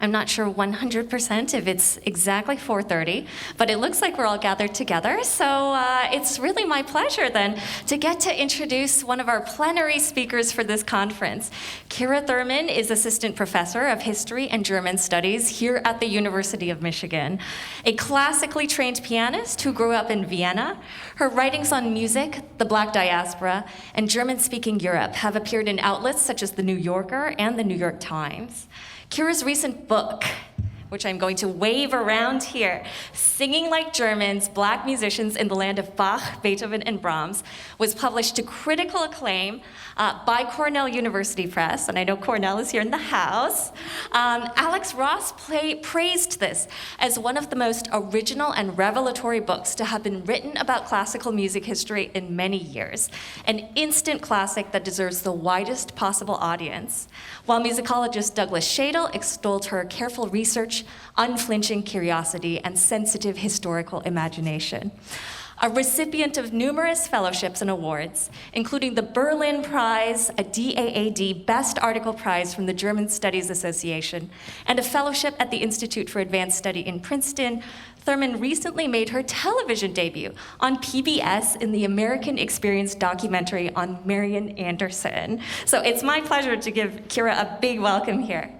I'm not sure 100% if it's exactly 4:30, but it looks like we're all gathered together. So it's really my pleasure then to get to introduce one of our plenary speakers for this conference. Kira Thurman is Assistant Professor of History and German Studies here at the University of Michigan. A classically trained pianist who grew up in Vienna, her writings on music, the Black diaspora, and German-speaking Europe have appeared in outlets such as The New Yorker and The New York Times. Kira's recent book, which I'm going to wave around here, Singing Like Germans, Black Musicians in the Land of Bach, Beethoven, and Brahms, was published to critical acclaim by Cornell University Press, and I know Cornell is here in the house. Alex Ross praised this as one of the most original and revelatory books to have been written about classical music history in many years, an instant classic that deserves the widest possible audience, while musicologist Douglas Shadle extolled her careful research, unflinching curiosity, and sensitive historical imagination. A recipient of numerous fellowships and awards, including the Berlin Prize, a DAAD Best Article Prize from the German Studies Association, and a fellowship at the Institute for Advanced Study in Princeton, Thurman recently made her television debut on PBS in the American Experience documentary on Marian Anderson. So it's my pleasure to give Kira a big welcome here.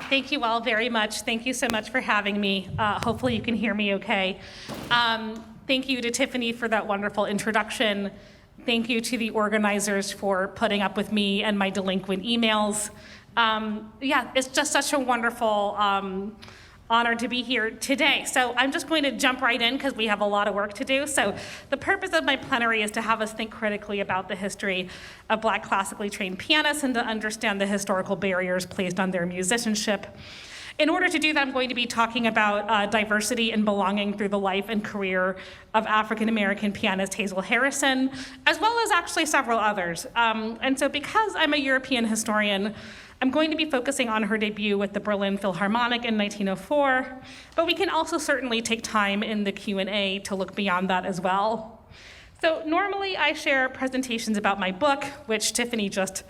Thank you all very much. Thank you so much for having me. Hopefully you can hear me okay. Thank you to Tiffany for that wonderful introduction. Thank you to the organizers for putting up with me and my delinquent emails. Yeah, it's just such a wonderful honor to be here today. So I'm just going to jump right in because we have a lot of work to do. So the purpose of my plenary is to have us think critically about the history of Black classically trained pianists and to understand the historical barriers placed on their musicianship. In order to do that, I'm going to be talking about diversity and belonging through the life and career of African-American pianist Hazel Harrison, as well as actually several others. And so because I'm a European historian, I'm going to be focusing on her debut with the Berlin Philharmonic in 1904, but we can also certainly take time in the Q&A to look beyond that as well. So normally I share presentations about my book, which Tiffany just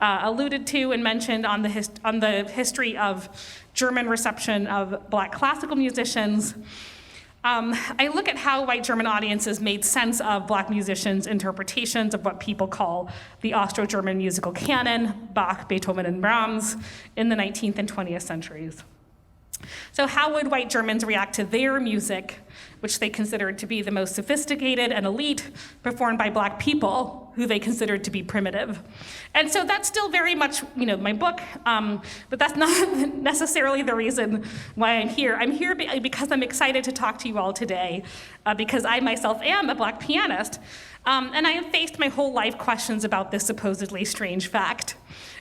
alluded to and mentioned on the history of German reception of Black classical musicians. I look at how white German audiences made sense of Black musicians' interpretations of what people call the Austro-German musical canon, Bach, Beethoven, and Brahms, in the 19th and 20th centuries. So how would white Germans react to their music, which they considered to be the most sophisticated and elite, performed by Black people who they considered to be primitive? And so that's still very much, my book, but that's not necessarily the reason why I'm here. I'm here because I'm excited to talk to you all today, because I myself am a Black pianist, and I have faced my whole life questions about this supposedly strange fact.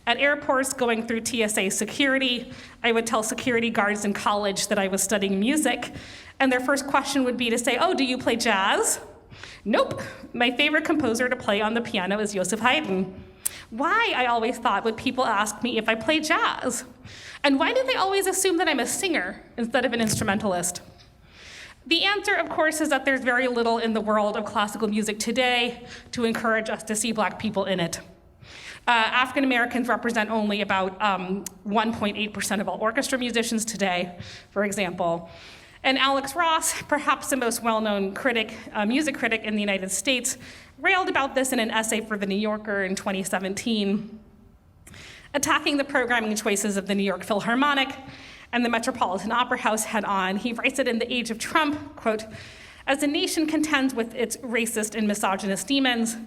At airports going through TSA security, I would tell security guards in college that I was studying music, and their first question would be to say, "Oh, do you play jazz?" Nope. My favorite composer to play on the piano is Joseph Haydn. Why, I always thought, would people ask me if I play jazz? And why do they always assume that I'm a singer instead of an instrumentalist? The answer, of course, is that there's very little in the world of classical music today to encourage us to see Black people in it. African Americans represent only about 1.8% of all orchestra musicians today, for example. And Alex Ross, perhaps the most well-known music critic in the United States, railed about this in an essay for The New Yorker in 2017, attacking the programming choices of the New York Philharmonic and the Metropolitan Opera House head on. He writes that in the age of Trump, quote, "As the nation contends with its racist and misogynist demons,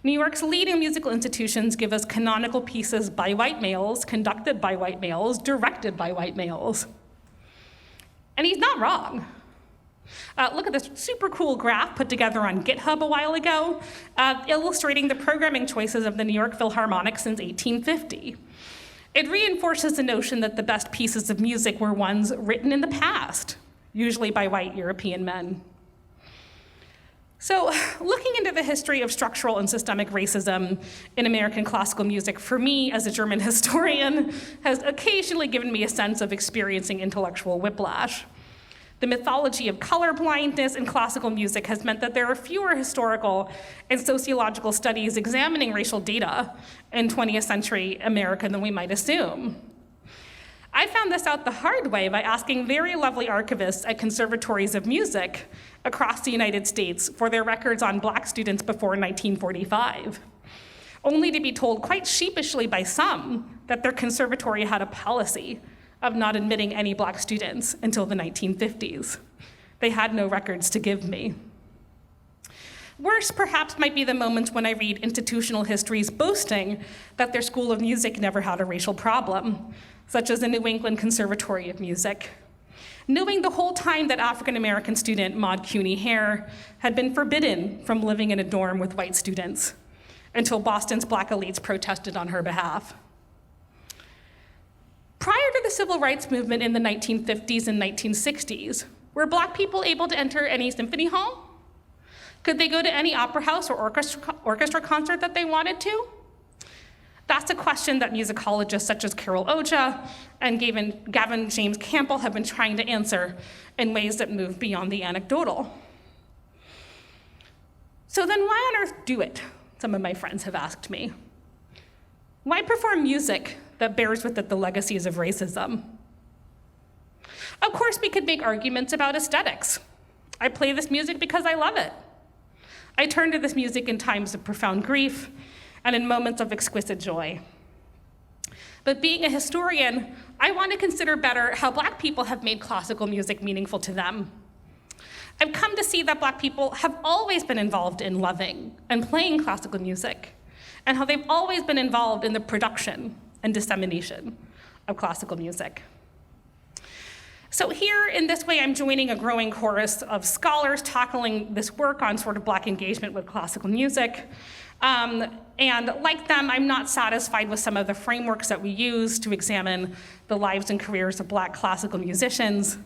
New York's leading musical institutions give us canonical pieces by white males, conducted by white males, directed by white males." And he's not wrong. Look at this super cool graph put together on GitHub a while ago, illustrating the programming choices of the New York Philharmonic since 1850. It reinforces the notion that the best pieces of music were ones written in the past, usually by white European men. So looking into the history of structural and systemic racism in American classical music, for me as a German historian, has occasionally given me a sense of experiencing intellectual whiplash. The mythology of color blindness in classical music has meant that there are fewer historical and sociological studies examining racial data in 20th century America than we might assume. I found this out the hard way by asking very lovely archivists at conservatories of music across the United States for their records on Black students before 1945, only to be told quite sheepishly by some that their conservatory had a policy of not admitting any Black students until the 1950s. They had no records to give me. Worse, perhaps, might be the moments when I read institutional histories boasting that their school of music never had a racial problem, such as the New England Conservatory of Music, knowing the whole time that African-American student Maud Cuny Hare had been forbidden from living in a dorm with white students until Boston's Black elites protested on her behalf. Prior to the civil rights movement in the 1950s and 1960s, were Black people able to enter any symphony hall? Could they go to any opera house or orchestra concert that they wanted to? That's a question that musicologists such as Carol Oja and Gavin James Campbell have been trying to answer in ways that move beyond the anecdotal. So then why on earth do it? Some of my friends have asked me. Why perform music that bears with it the legacies of racism? Of course, we could make arguments about aesthetics. I play this music because I love it. I turn to this music in times of profound grief and in moments of exquisite joy. But being a historian, I want to consider better how Black people have made classical music meaningful to them. I've come to see that Black people have always been involved in loving and playing classical music, and how they've always been involved in the production and dissemination of classical music. So here, in this way, I'm joining a growing chorus of scholars tackling this work on sort of Black engagement with classical music. And like them, I'm not satisfied with some of the frameworks that we use to examine the lives and careers of Black classical musicians.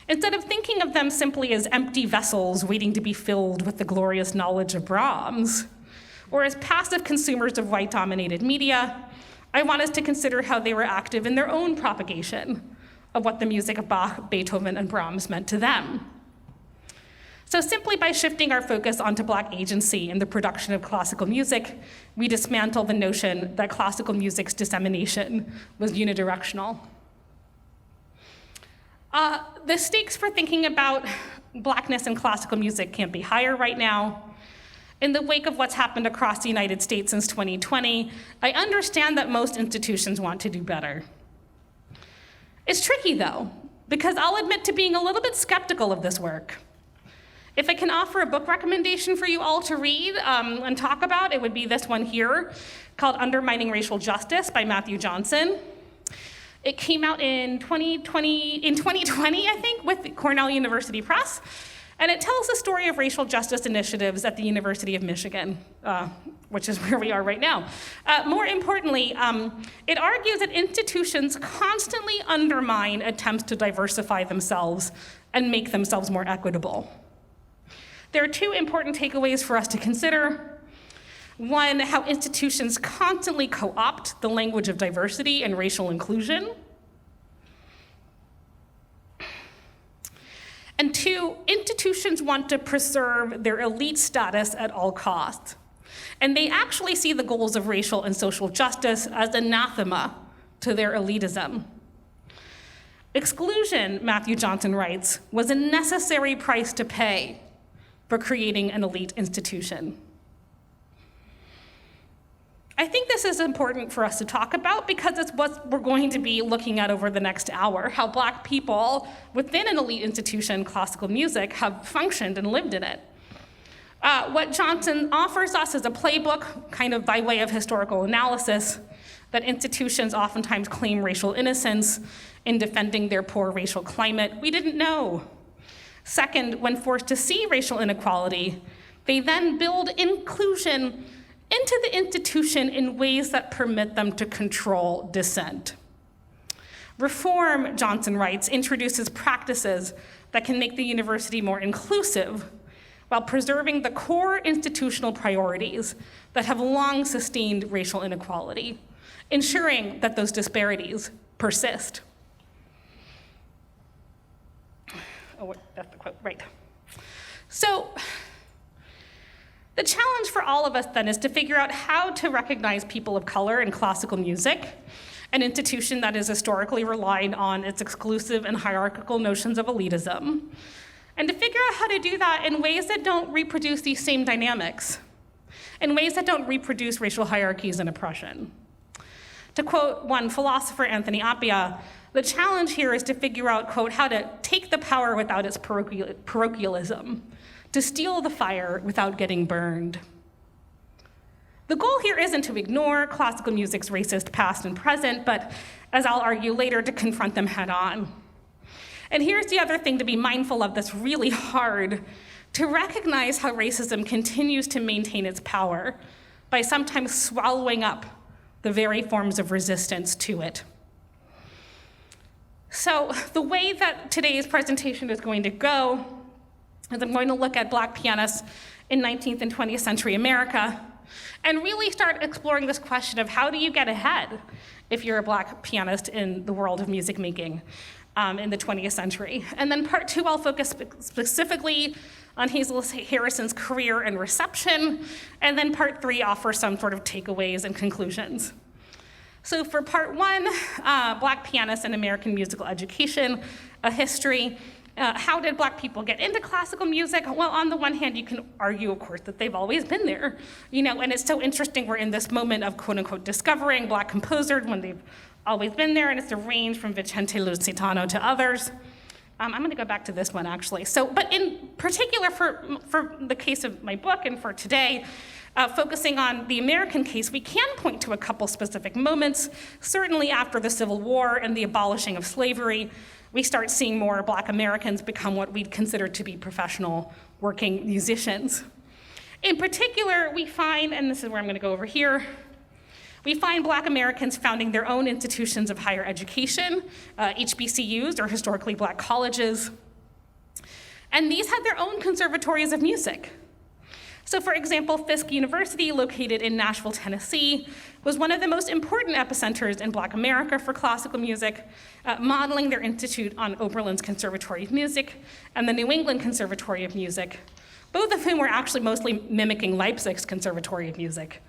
Instead of thinking of them simply as empty vessels waiting to be filled with the glorious knowledge of Brahms, or as passive consumers of white-dominated media, I want us to consider how they were active in their own propagation of what the music of Bach, Beethoven, and Brahms meant to them. So simply by shifting our focus onto Black agency in the production of classical music, we dismantle the notion that classical music's dissemination was unidirectional. The stakes for thinking about Blackness in classical music can't be higher right now. In the wake of what's happened across the United States since 2020, I understand that most institutions want to do better. It's tricky, though, because I'll admit to being a little bit skeptical of this work. If I can offer a book recommendation for you all to read and talk about, it would be this one here, called Undermining Racial Justice by Matthew Johnson. It came out in 2020, I think, with Cornell University Press, and it tells the story of racial justice initiatives at the University of Michigan, which is where we are right now. More importantly, it argues that institutions constantly undermine attempts to diversify themselves and make themselves more equitable. There are two important takeaways for us to consider. One, how institutions constantly co-opt the language of diversity and racial inclusion. And two, institutions want to preserve their elite status at all costs. And they actually see the goals of racial and social justice as anathema to their elitism. Exclusion, Matthew Johnson writes, was a necessary price to pay for creating an elite institution. I think this is important for us to talk about because it's what we're going to be looking at over the next hour, how Black people within an elite institution, classical music, have functioned and lived in it. What Johnson offers us is a playbook, kind of by way of historical analysis, that institutions oftentimes claim racial innocence in defending their poor racial climate. We didn't know. Second, when forced to see racial inequality, they then build inclusion into the institution in ways that permit them to control dissent. Reform, Johnson writes, introduces practices that can make the university more inclusive while preserving the core institutional priorities that have long sustained racial inequality, ensuring that those disparities persist. Oh, that's the quote, right. So the challenge for all of us then is to figure out how to recognize people of color in classical music, an institution that has historically relied on its exclusive and hierarchical notions of elitism, and to figure out how to do that in ways that don't reproduce these same dynamics, in ways that don't reproduce racial hierarchies and oppression. To quote one philosopher, Anthony Appiah, the challenge here is to figure out, quote, how to take the power without its parochialism, to steal the fire without getting burned. The goal here isn't to ignore classical music's racist past and present, but, as I'll argue later, to confront them head on. And here's the other thing to be mindful of that's really hard, to recognize how racism continues to maintain its power by sometimes swallowing up the very forms of resistance to it. So the way that today's presentation is going to go is I'm going to look at Black pianists in 19th and 20th century America and really start exploring this question of how do you get ahead if you're a Black pianist in the world of music making in the 20th century. And then part two, I'll focus specifically on Hazel Harrison's career and reception, and then part three, offer some sort of takeaways and conclusions. So for part one, Black pianists and American musical education, a history. How did Black people get into classical music? Well, on the one hand, you can argue, of course, that they've always been there. And it's so interesting we're in this moment of quote unquote discovering Black composers when they've always been there, and it's a range from Vicente Lusitano to others. I'm gonna go back to this one actually. But in particular for the case of my book and for today, focusing on the American case, we can point to a couple specific moments. Certainly after the Civil War and the abolishing of slavery, we start seeing more Black Americans become what we'd consider to be professional working musicians. In particular, we find, and this is where I'm gonna go over here, we find Black Americans founding their own institutions of higher education, HBCUs, or historically Black colleges. And these had their own conservatories of music. So for example, Fisk University, located in Nashville, Tennessee, was one of the most important epicenters in Black America for classical music, modeling their institute on Oberlin's Conservatory of Music and the New England Conservatory of Music, both of whom were actually mostly mimicking Leipzig's Conservatory of Music.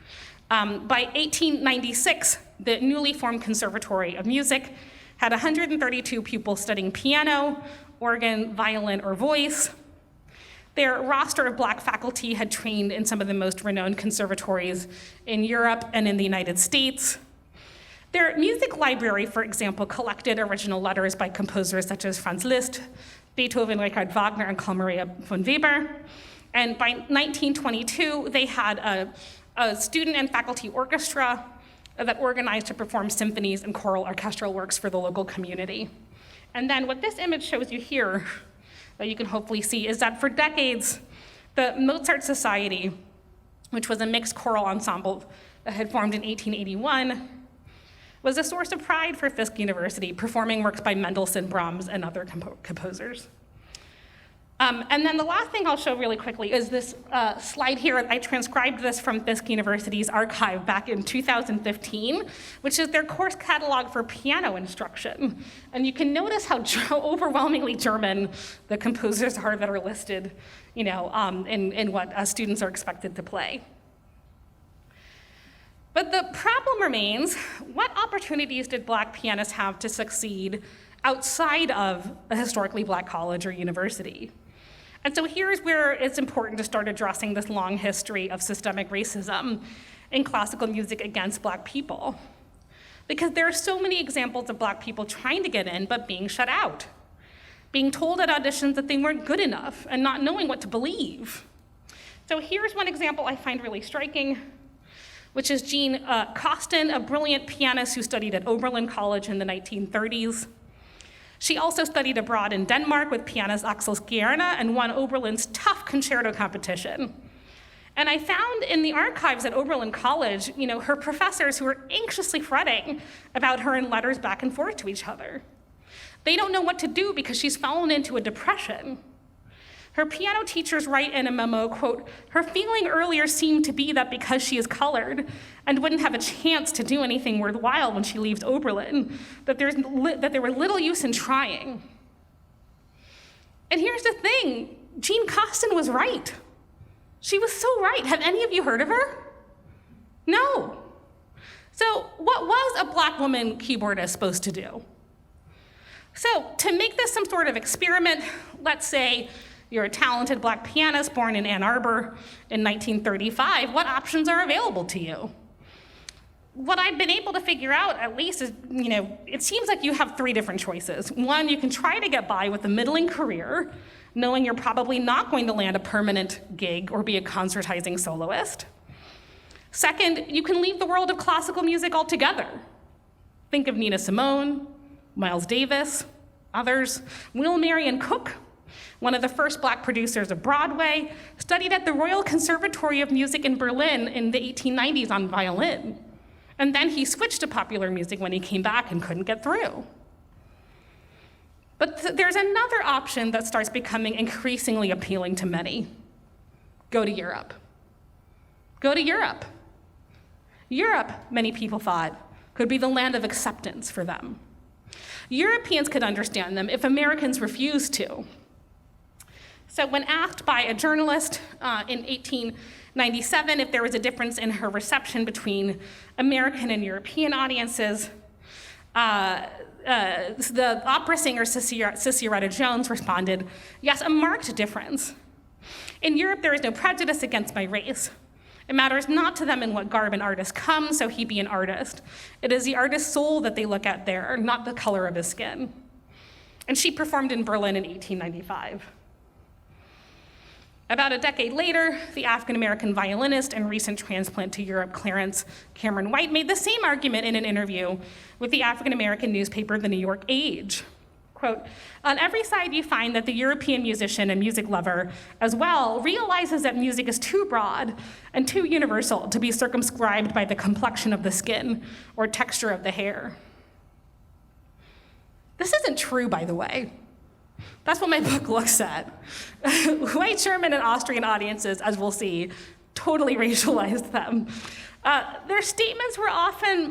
By 1896, the newly formed Conservatory of Music had 132 pupils studying piano, organ, violin, or voice. Their roster of Black faculty had trained in some of the most renowned conservatories in Europe and in the United States. Their music library, for example, collected original letters by composers such as Franz Liszt, Beethoven, Richard Wagner, and Carl Maria von Weber. And by 1922, they had a student and faculty orchestra that organized to perform symphonies and choral orchestral works for the local community. And then what this image shows you here, that you can hopefully see, is that for decades, the Mozart Society, which was a mixed choral ensemble that had formed in 1881, was a source of pride for Fisk University, performing works by Mendelssohn, Brahms, and other composers. And then the last thing I'll show really quickly is this slide here. I transcribed this from Fisk University's archive back in 2015, which is their course catalog for piano instruction. And you can notice how overwhelmingly German the composers are that are listed, in what students are expected to play. But the problem remains, what opportunities did Black pianists have to succeed outside of a historically Black college or university? And so here's where it's important to start addressing this long history of systemic racism in classical music against Black people. Because there are so many examples of Black people trying to get in but being shut out, being told at auditions that they weren't good enough and not knowing what to believe. So here's one example I find really striking, which is Jean Costin, a brilliant pianist who studied at Oberlin College in the 1930s. She also studied abroad in Denmark with pianist Axel Skjerne and won Oberlin's tough concerto competition. And I found in the archives at Oberlin College, her professors who were anxiously fretting about her in letters back and forth to each other. They don't know what to do because she's fallen into a depression. Her piano teachers write in a memo, quote, "Her feeling earlier seemed to be that because she is colored and wouldn't have a chance to do anything worthwhile when she leaves Oberlin, that there were little use in trying." And here's the thing, Jean Costin was right. She was so right. Have any of you heard of her? No. So what was a Black woman keyboardist supposed to do? So to make this some sort of experiment, let's say you're a talented Black pianist born in Ann Arbor in 1935, what options are available to you? What I've been able to figure out, at least, is, it seems like you have 3 different choices. One, you can try to get by with a middling career, knowing you're probably not going to land a permanent gig or be a concertizing soloist. Second, you can leave the world of classical music altogether. Think of Nina Simone, Miles Davis, others. Will Marion Cook, one of the first Black producers of Broadway, studied at the Royal Conservatory of Music in Berlin in the 1890s on violin. And then he switched to popular music when he came back and couldn't get through. But there's another option that starts becoming increasingly appealing to many. Go to Europe. Go to Europe. Europe, many people thought, could be the land of acceptance for them. Europeans could understand them if Americans refused to. So when asked by a journalist in 1897 if there was a difference in her reception between American and European audiences, the opera singer Cissy Retta-Jones responded, "Yes, a marked difference. In Europe, there is no prejudice against my race. It matters not to them in what garb an artist comes, so he be an artist. It is the artist's soul that they look at there, not the color of his skin." And she performed in Berlin in 1895. About a decade later, the African-American violinist and recent transplant to Europe, Clarence Cameron White, made the same argument in an interview with the African-American newspaper, The New York Age. Quote, "On every side you find that the European musician and music lover as well realizes that music is too broad and too universal to be circumscribed by the complexion of the skin or texture of the hair." This isn't true, by the way. That's what my book looks at. White German and Austrian audiences, as we'll see, totally racialized them. Their statements were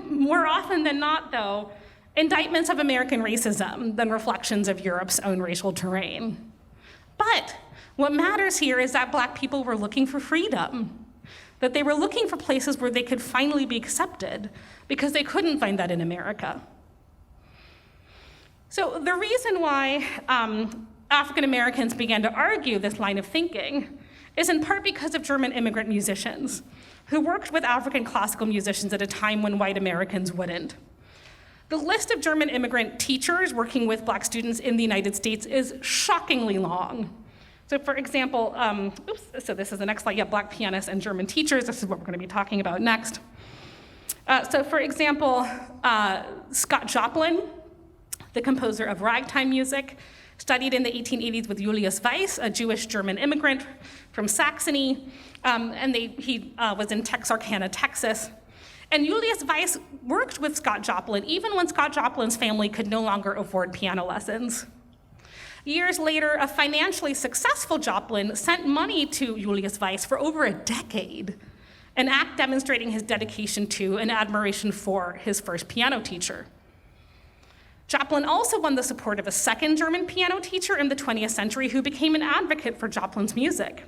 more often than not, though, indictments of American racism than reflections of Europe's own racial terrain. But what matters here is that Black people were looking for freedom, that they were looking for places where they could finally be accepted, because they couldn't find that in America. So the reason why African Americans began to argue this line of thinking is in part because of German immigrant musicians who worked with African classical musicians at a time when white Americans wouldn't. The list of German immigrant teachers working with Black students in the United States is shockingly long. So for example, so this is the next slide, yeah, Black pianists and German teachers. This is what we're going to be talking about next. So for example, Scott Joplin, the composer of ragtime music, studied in the 1880s with Julius Weiss, a Jewish German immigrant from Saxony, and he was in Texarkana, Texas. And Julius Weiss worked with Scott Joplin even when Scott Joplin's family could no longer afford piano lessons. Years later, a financially successful Joplin sent money to Julius Weiss for over a decade, an act demonstrating his dedication to and admiration for his first piano teacher. Joplin also won the support of a second German piano teacher in the 20th century who became an advocate for Joplin's music.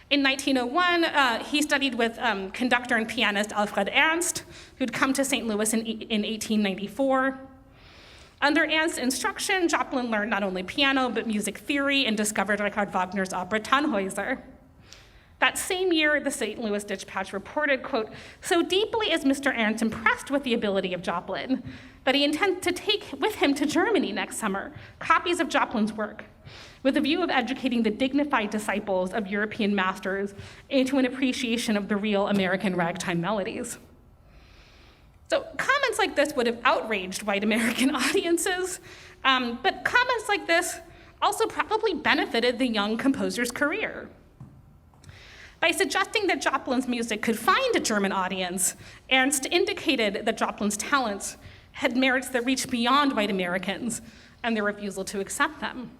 In 1901, he studied with conductor and pianist Alfred Ernst, who'd come to St. Louis in 1894. Under Ernst's instruction, Joplin learned not only piano, but music theory and discovered Richard Wagner's opera Tannhäuser. That same year, the St. Louis Dispatch reported, quote, "So deeply is Mr. Ernst impressed with the ability of Joplin that he intends to take with him to Germany next summer copies of Joplin's work, with a view of educating the dignified disciples of European masters into an appreciation of the real American ragtime melodies." So comments like this would have outraged white American audiences, but comments like this also probably benefited the young composer's career. By suggesting that Joplin's music could find a German audience, Ernst indicated that Joplin's talents had merits that reached beyond white Americans and their refusal to accept them.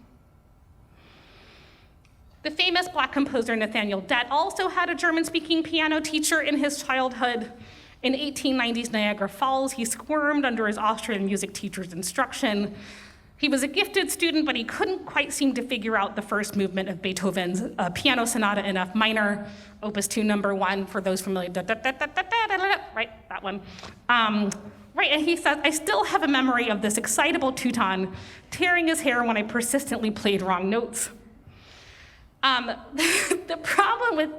The famous Black composer Nathaniel Dett also had a German-speaking piano teacher in his childhood. In 1890's Niagara Falls, he squirmed under his Austrian music teacher's instruction. He was a gifted student, but he couldn't quite seem to figure out the first movement of Beethoven's Piano Sonata in F minor, Opus 2, number 1, for those familiar, right, that one. Right, and he says, I still have a memory of this excitable Teuton tearing his hair when I persistently played wrong notes. The problem with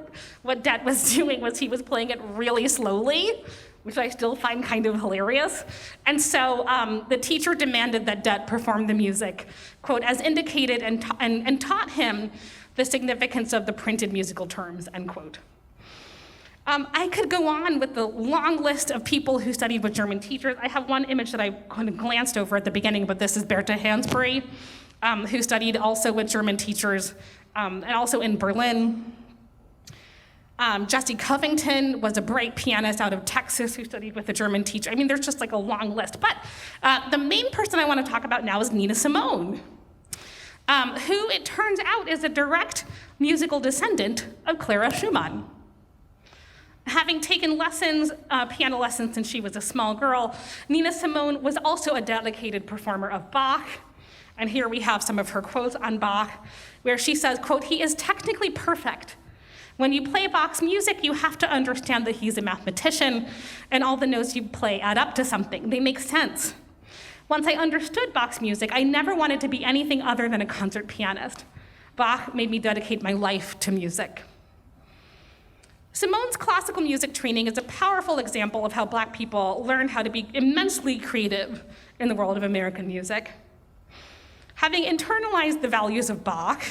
what Det was doing was he was playing it really slowly, which I still find kind of hilarious. And so the teacher demanded that Det perform the music, quote, as indicated, and taught him the significance of the printed musical terms, end quote. I could go on with the long list of people who studied with German teachers. I have one image that I kind of glanced over at the beginning, but this is Bertha Hansbury, who studied also with German teachers, and also in Berlin. Jesse Covington was a bright pianist out of Texas who studied with a German teacher. I mean, there's just like a long list. But the main person I want to talk about now is Nina Simone, who it turns out is a direct musical descendant of Clara Schumann. Having taken lessons, piano lessons since she was a small girl, Nina Simone was also a dedicated performer of Bach. And here we have some of her quotes on Bach, where she says, quote, he is technically perfect. When you play Bach's music, you have to understand that he's a mathematician, and all the notes you play add up to something. They make sense. Once I understood Bach's music, I never wanted to be anything other than a concert pianist. Bach made me dedicate my life to music. Simone's classical music training is a powerful example of how Black people learn how to be immensely creative in the world of American music. Having internalized the values of Bach,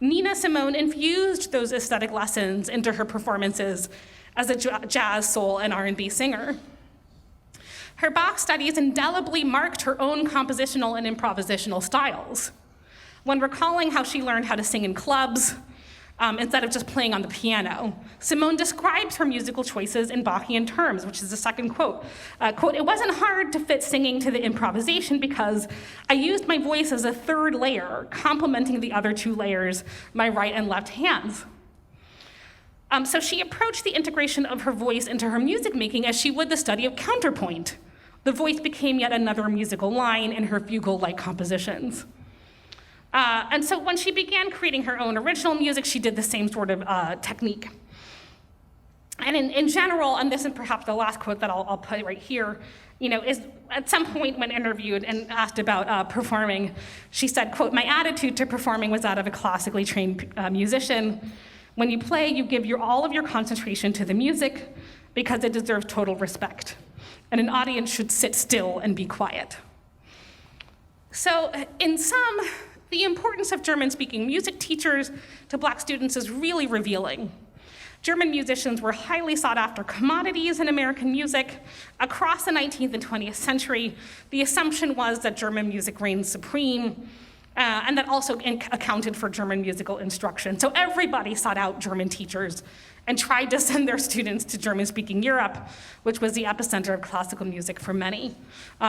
Nina Simone infused those aesthetic lessons into her performances as a jazz, soul, and R&B singer. Her Bach studies indelibly marked her own compositional and improvisational styles. When recalling how she learned how to sing in clubs, instead of just playing on the piano, Simone describes her musical choices in Bachian terms, which is the second quote. Quote, it wasn't hard to fit singing to the improvisation because I used my voice as a third layer, complementing the other two layers, my right and left hands. So she approached the integration of her voice into her music making as she would the study of counterpoint. The voice became yet another musical line in her fugal-like compositions. And so when she began creating her own original music, she did the same sort of technique. And in general, and this is perhaps the last quote that I'll put right here, is at some point when interviewed and asked about performing, she said, quote, my attitude to performing was that of a classically trained musician. When you play, you give all of your concentration to the music because it deserves total respect. And an audience should sit still and be quiet. So in sum, the importance of German-speaking music teachers to Black students is really revealing. German musicians were highly sought-after commodities in American music. Across the 19th and 20th century, the assumption was that German music reigned supreme, and that also accounted for German musical instruction. So everybody sought out German teachers and tried to send their students to German-speaking Europe, which was the epicenter of classical music for many,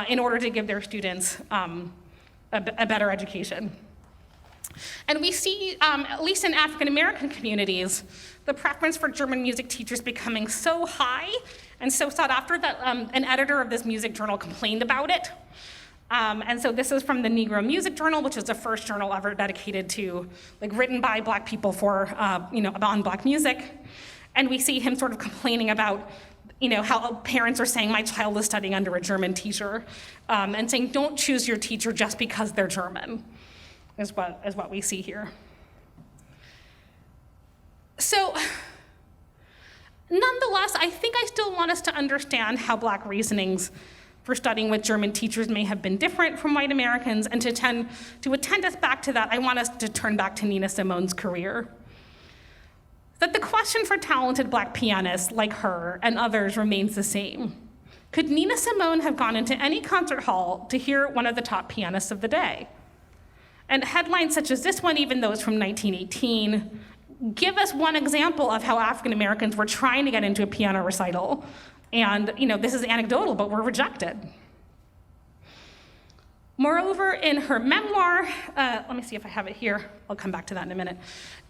in order to give their students a better education. And we see, at least in African-American communities, the preference for German music teachers becoming so high and so sought after that an editor of this music journal complained about it. And so this is from the Negro Music Journal, which is the first journal ever dedicated to, written by Black people for, on Black music. And we see him sort of complaining about, how parents are saying my child is studying under a German teacher, and saying don't choose your teacher just because they're German. Is what we see here. So, nonetheless, I think I still want us to understand how Black reasonings for studying with German teachers may have been different from white Americans, and to attend us back to that, I want us to turn back to Nina Simone's career. That the question for talented Black pianists like her and others remains the same. Could Nina Simone have gone into any concert hall to hear one of the top pianists of the day? And headlines such as this one, even those from 1918, give us one example of how African Americans were trying to get into a piano recital. And this is anecdotal, but were rejected. Moreover, in her memoir, let me see if I have it here. I'll come back to that in a minute.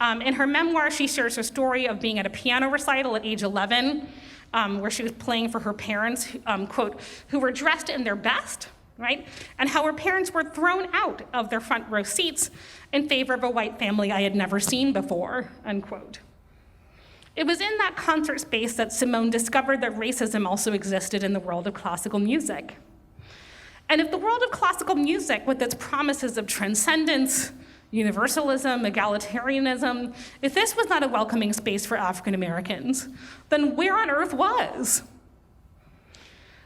In her memoir, she shares her story of being at a piano recital at age 11, where she was playing for her parents, quote, who were dressed in their best, right? And how her parents were thrown out of their front row seats in favor of a white family I had never seen before, unquote. It was in that concert space that Simone discovered that racism also existed in the world of classical music. And if the world of classical music, with its promises of transcendence, universalism, egalitarianism, if this was not a welcoming space for African Americans, then where on earth was?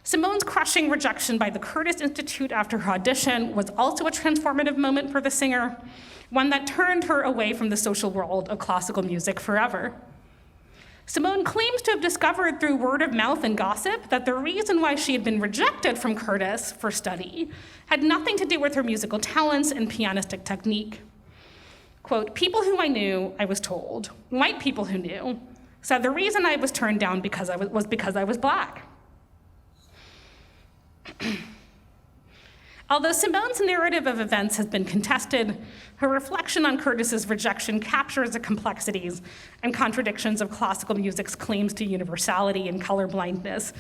Simone's crushing rejection by the Curtis Institute after her audition was also a transformative moment for the singer, one that turned her away from the social world of classical music forever. Simone claims to have discovered through word of mouth and gossip that the reason why she had been rejected from Curtis for study had nothing to do with her musical talents and pianistic technique. Quote, people who I knew, I was told, white people who knew, said the reason I was turned down was because I was Black. Although Simone's narrative of events has been contested, her reflection on Curtis's rejection captures the complexities and contradictions of classical music's claims to universality and colorblindness.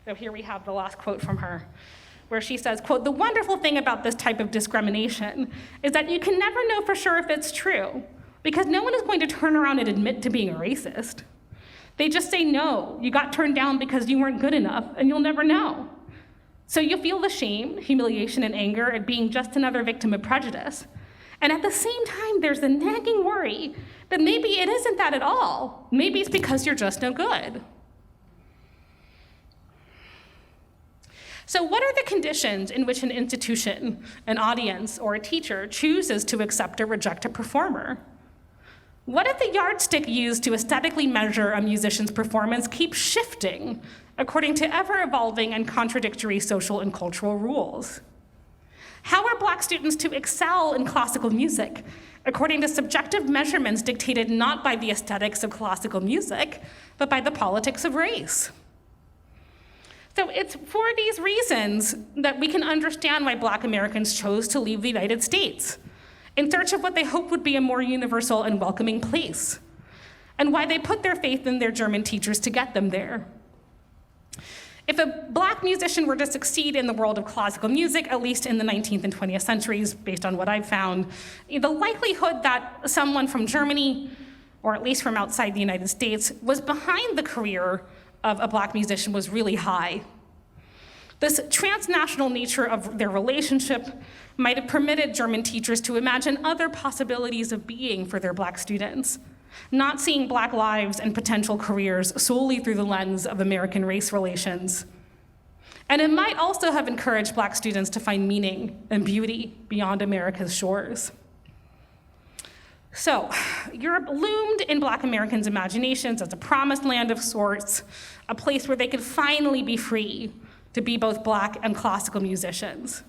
So here we have the last quote from her, where she says, quote, the wonderful thing about this type of discrimination is that you can never know for sure if it's true, because no one is going to turn around and admit to being a racist. They just say, no, you got turned down because you weren't good enough, and you'll never know. So you feel the shame, humiliation, and anger at being just another victim of prejudice. And at the same time, there's the nagging worry that maybe it isn't that at all. Maybe it's because you're just no good. So what are the conditions in which an institution, an audience, or a teacher chooses to accept or reject a performer? What if the yardstick used to aesthetically measure a musician's performance keeps shifting according to ever-evolving and contradictory social and cultural rules? How are Black students to excel in classical music according to subjective measurements dictated not by the aesthetics of classical music, but by the politics of race? So it's for these reasons that we can understand why Black Americans chose to leave the United States in search of what they hoped would be a more universal and welcoming place, and why they put their faith in their German teachers to get them there. If a Black musician were to succeed in the world of classical music, at least in the 19th and 20th centuries, based on what I've found, the likelihood that someone from Germany, or at least from outside the United States, was behind the career of a Black musician was really high. This transnational nature of their relationship might have permitted German teachers to imagine other possibilities of being for their Black students, not seeing Black lives and potential careers solely through the lens of American race relations. And it might also have encouraged Black students to find meaning and beauty beyond America's shores. So, Europe loomed in Black Americans' imaginations as a promised land of sorts, a place where they could finally be free to be both Black and classical musicians.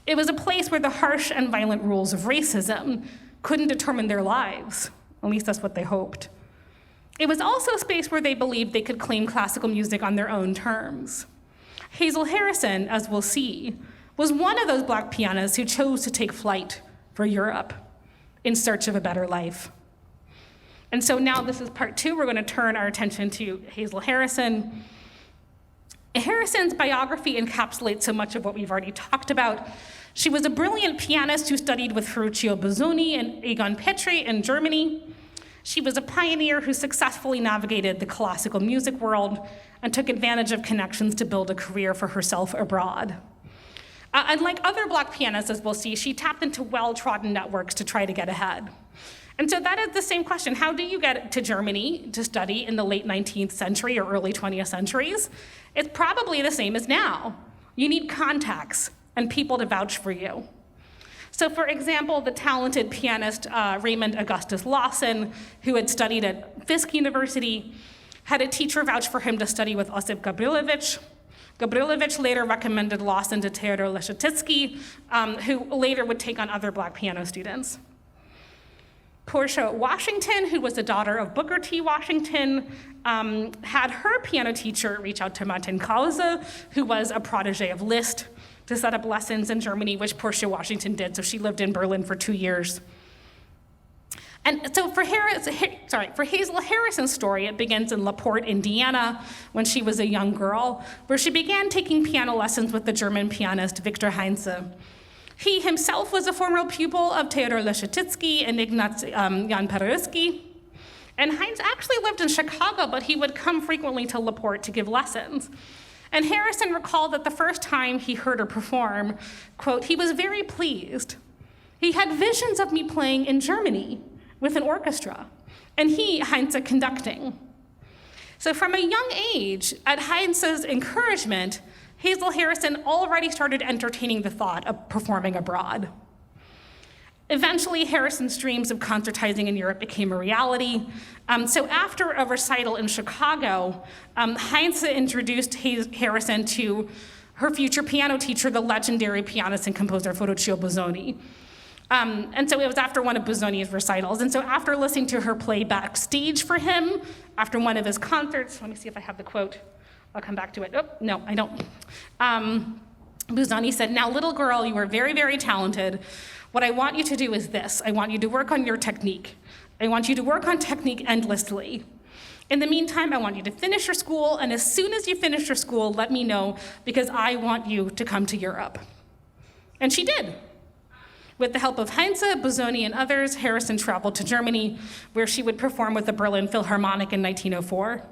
It was a place where the harsh and violent rules of racism couldn't determine their lives. At least that's what they hoped. It was also a space where they believed they could claim classical music on their own terms. Hazel Harrison, as we'll see, was one of those Black pianists who chose to take flight for Europe in search of a better life. And so now this is part two. We're going to turn our attention to Hazel Harrison. Harrison's biography encapsulates so much of what we've already talked about. She was a brilliant pianist who studied with Ferruccio Busoni and Egon Petri in Germany. She was a pioneer who successfully navigated the classical music world and took advantage of connections to build a career for herself abroad. Unlike other Black pianists, as we'll see, she tapped into well-trodden networks to try to get ahead. And so that is the same question. How do you get to Germany to study in the late 19th century or early 20th centuries? It's probably the same as now. You need contacts and people to vouch for you. So for example, the talented pianist Raymond Augustus Lawson, who had studied at Fisk University, had a teacher vouch for him to study with Osip Gabrilowicz. Gabrilowicz later recommended Lawson to Theodor Leschetizky, who later would take on other Black piano students. Portia Washington, who was the daughter of Booker T. Washington, had her piano teacher reach out to Martin Krause, who was a protege of Liszt, to set up lessons in Germany, which Portia Washington did, so she lived in Berlin for 2 years. And so for Hazel Harrison's story, it begins in LaPorte, Indiana, when she was a young girl, where she began taking piano lessons with the German pianist Victor Heinze. He himself was a former pupil of Theodor Leschetizky and Ignaz Jan Paderewski. And Heinze actually lived in Chicago, but he would come frequently to LaPorte to give lessons. And Harrison recalled that the first time he heard her perform, quote, he was very pleased. He had visions of me playing in Germany with an orchestra, and he, Heinze, conducting. So from a young age, at Heinze's encouragement, Hazel Harrison already started entertaining the thought of performing abroad. Eventually, Harrison's dreams of concertizing in Europe became a reality. So after a recital in Chicago, Heinze introduced Harrison to her future piano teacher, the legendary pianist and composer Ferruccio Busoni. And so it was after one of Busoni's recitals. And so after listening to her play backstage for him, after one of his concerts, let me see if I have the quote. I'll come back to it. Oh, no, I don't. Busoni said, "Now, little girl, you are very, very talented. What I want you to do is this. I want you to work on your technique. I want you to work on technique endlessly. In the meantime, I want you to finish your school, and as soon as you finish your school, let me know, because I want you to come to Europe." And she did. With the help of Heinze, Busoni, and others, Harrison traveled to Germany, where she would perform with the Berlin Philharmonic in 1904.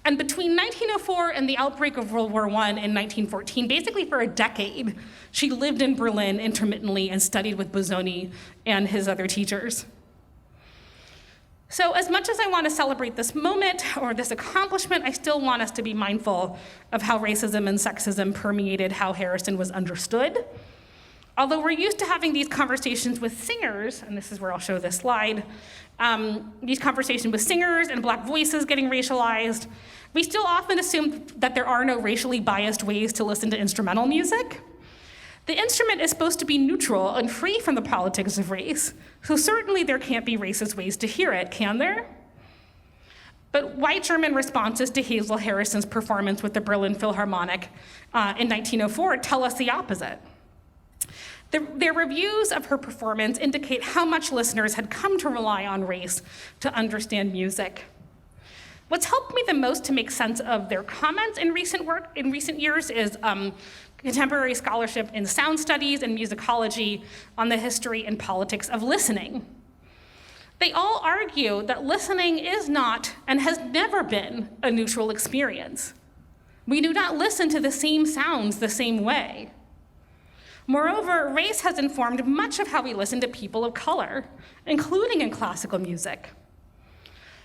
And between 1904 and the outbreak of World War I in 1914, basically for a decade, she lived in Berlin intermittently and studied with Busoni and his other teachers. So as much as I want to celebrate this moment or this accomplishment, I still want us to be mindful of how racism and sexism permeated how Harrison was understood. Although we're used to having these conversations with singers, and this is where I'll show this slide, these conversations with singers and Black voices getting racialized, we still often assume that there are no racially biased ways to listen to instrumental music. The instrument is supposed to be neutral and free from the politics of race, so certainly there can't be racist ways to hear it, can there? But white German responses to Hazel Harrison's performance with the Berlin Philharmonic in 1904 tell us the opposite. Their reviews of her performance indicate how much listeners had come to rely on race to understand music. What's helped me the most to make sense of their comments in recent years is contemporary scholarship in sound studies and musicology on the history and politics of listening. They all argue that listening is not and has never been a neutral experience. We do not listen to the same sounds the same way. Moreover, race has informed much of how we listen to people of color, including in classical music.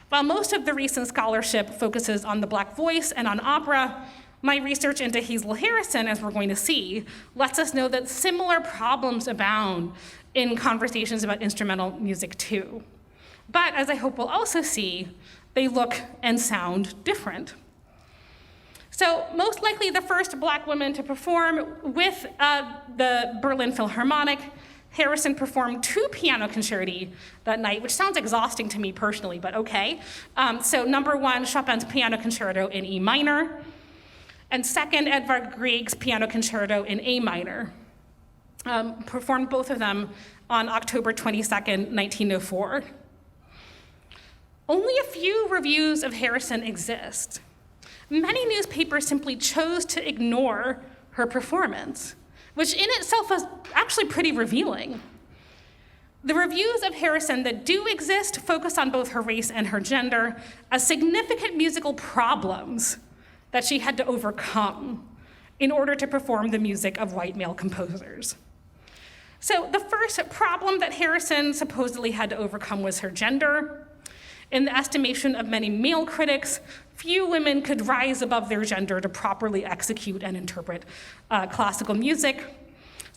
While most of the recent scholarship focuses on the Black voice and on opera, my research into Hazel Harrison, as we're going to see, lets us know that similar problems abound in conversations about instrumental music too. But as I hope we'll also see, they look and sound different. So most likely the first Black woman to perform with the Berlin Philharmonic, Harrison performed 2 piano concerti that night, which sounds exhausting to me personally, but okay. So number 1, Chopin's Piano Concerto in E minor, and second, Edvard Grieg's Piano Concerto in A minor. Performed both of them on October 22nd, 1904. Only a few reviews of Harrison exist. Many newspapers simply chose to ignore her performance, which in itself was actually pretty revealing. The reviews of Harrison that do exist focus on both her race and her gender as significant musical problems that she had to overcome in order to perform the music of white male composers. So the first problem that Harrison supposedly had to overcome was her gender. In the estimation of many male critics, few women could rise above their gender to properly execute and interpret classical music.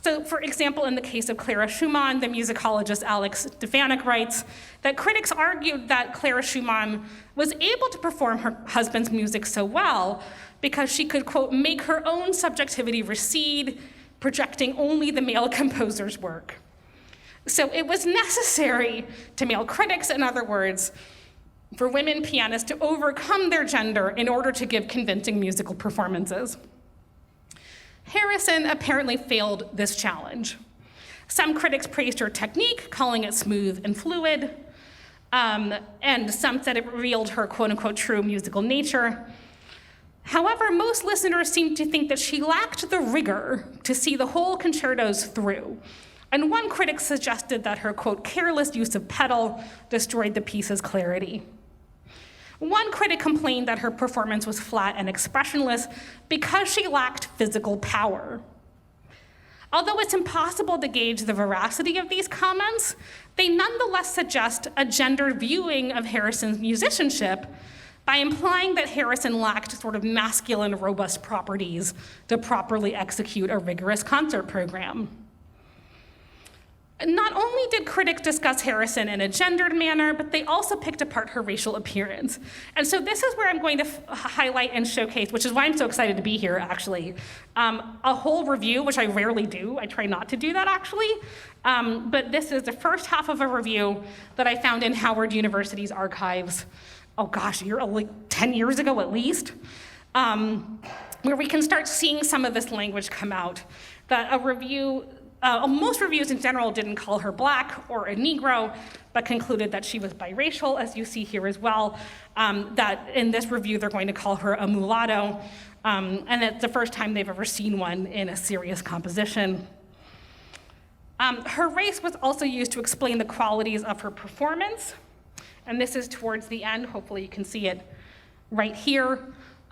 So for example, in the case of Clara Schumann, the musicologist Alex Stefanik writes that critics argued that Clara Schumann was able to perform her husband's music so well because she could, quote, make her own subjectivity recede, projecting only the male composer's work. So it was necessary to male critics, in other words, for women pianists to overcome their gender in order to give convincing musical performances. Harrison apparently failed this challenge. Some critics praised her technique, calling it smooth and fluid. and some said it revealed her quote-unquote true musical nature. However, most listeners seemed to think that she lacked the rigor to see the whole concertos through. And one critic suggested that her, quote, careless use of pedal destroyed the piece's clarity. One critic complained that her performance was flat and expressionless because she lacked physical power. Although it's impossible to gauge the veracity of these comments, they nonetheless suggest a gendered viewing of Harrison's musicianship by implying that Harrison lacked sort of masculine, robust properties to properly execute a rigorous concert program. Not only did critics discuss Harrison in a gendered manner, but they also picked apart her racial appearance. And so this is where I'm going to highlight and showcase, which is why I'm so excited to be here, actually, a whole review, which I rarely do. I try not to do that, actually. But this is the first half of a review that I found in Howard University's archives. Oh gosh, like 10 years ago at least, where we can start seeing some of this language come out. That a review, most reviews in general didn't call her black or a Negro, but concluded that she was biracial, as you see here as well. That in this review, they're going to call her a mulatto, and it's the first time they've ever seen one in a serious composition. Her race was also used to explain the qualities of her performance. And this is towards the end, hopefully you can see it right here.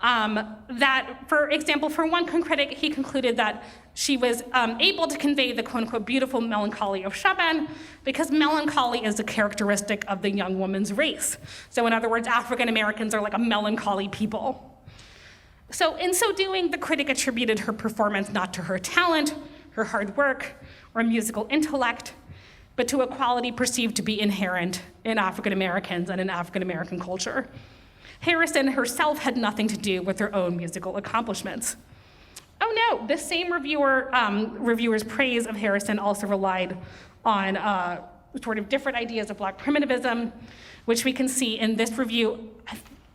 That, for example, for one critic, he concluded that she was able to convey the quote-unquote beautiful melancholy of Chopin because melancholy is a characteristic of the young woman's race. So in other words, African Americans are like a melancholy people. So in so doing, the critic attributed her performance not to her talent, her hard work, or musical intellect, but to a quality perceived to be inherent in African Americans and in African American culture. Harrison herself had nothing to do with her own musical accomplishments. Oh no, this same reviewer's praise of Harrison also relied on sort of different ideas of Black primitivism, which we can see in this review.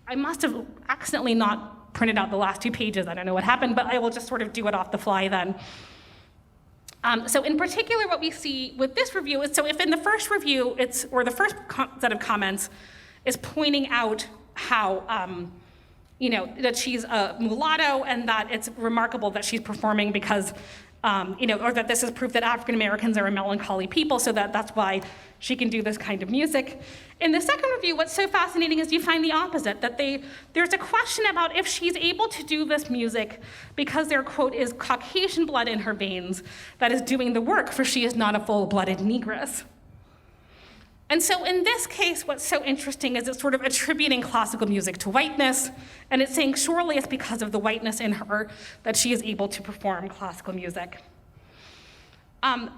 I must have accidentally not printed out the last 2 pages. I don't know what happened, but I will just sort of do it off the fly then. So in particular, what we see with this review is, so if in the first review, or the first set of comments is pointing out how, that she's a mulatto and that it's remarkable that she's performing because, or that this is proof that African Americans are a melancholy people, so that's why she can do this kind of music. In the second review, what's so fascinating is you find the opposite, that there's a question about if she's able to do this music because there, quote, is Caucasian blood in her veins that is doing the work, for she is not a full-blooded negress. And so in this case, what's so interesting is it's sort of attributing classical music to whiteness, and it's saying surely it's because of the whiteness in her that she is able to perform classical music. In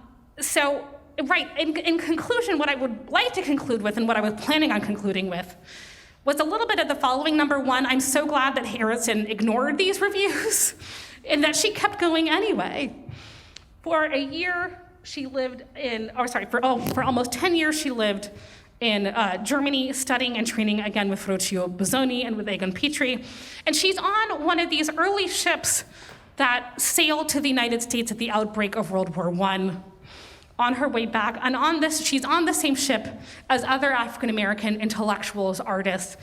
conclusion, what I would like to conclude with and what I was planning on concluding with was a little bit of the following. Number one, I'm so glad that Harrison ignored these reviews and that she kept going anyway. For a year, she lived for almost 10 years, she lived in Germany, studying and training again with Ferruccio Busoni and with Egon Petri. And she's on one of these early ships that sailed to the United States at the outbreak of World War I. On her way back, and she's on the same ship as other African-American intellectuals, artists,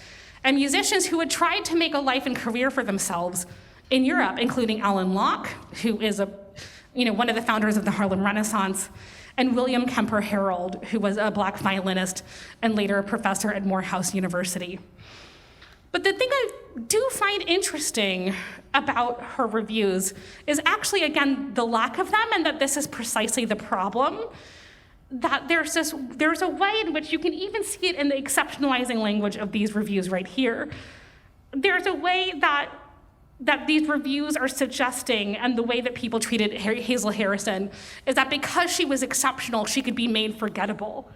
and musicians who had tried to make a life and career for themselves in Europe, including Alan Locke, who is one of the founders of the Harlem Renaissance, and William Kemper Harold, who was a Black violinist and later a professor at Morehouse University. But the thing I do find interesting about her reviews is actually, again, the lack of them, and that this is precisely the problem. That there's a way in which you can even see it in the exceptionalizing language of these reviews right here. There's a way that these reviews are suggesting, and the way that people treated Hazel Harrison, is that because she was exceptional, she could be made forgettable,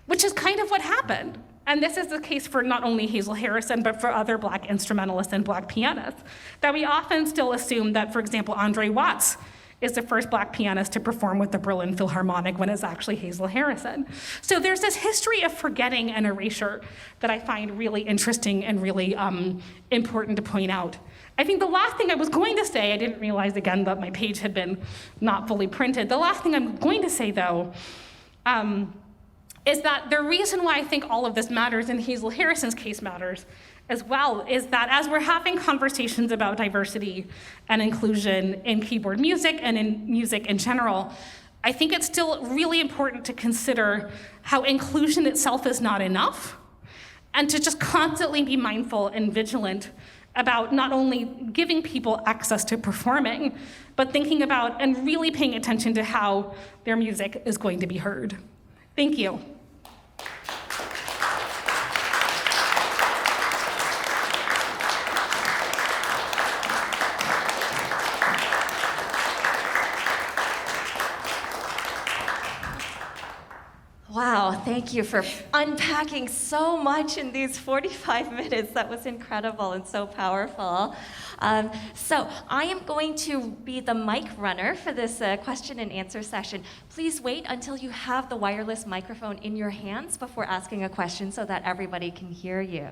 which is kind of what happened. And this is the case for not only Hazel Harrison, but for other Black instrumentalists and Black pianists, that we often still assume that, for example, Andre Watts is the first Black pianist to perform with the Berlin Philharmonic when it's actually Hazel Harrison. So there's this history of forgetting and erasure that I find really interesting and really important to point out. I think the last thing I was going to say, I didn't realize again that my page had been not fully printed. The last thing I'm going to say, though, is that the reason why I think all of this matters, and Hazel Harrison's case matters as well, is that as we're having conversations about diversity and inclusion in keyboard music and in music in general, I think it's still really important to consider how inclusion itself is not enough, and to just constantly be mindful and vigilant about not only giving people access to performing, but thinking about and really paying attention to how their music is going to be heard. Thank you. Wow, thank you for unpacking so much in these 45 minutes. That was incredible and so powerful. So I am going to be the mic runner for this question and answer session. Please wait until you have the wireless microphone in your hands before asking a question so that everybody can hear you.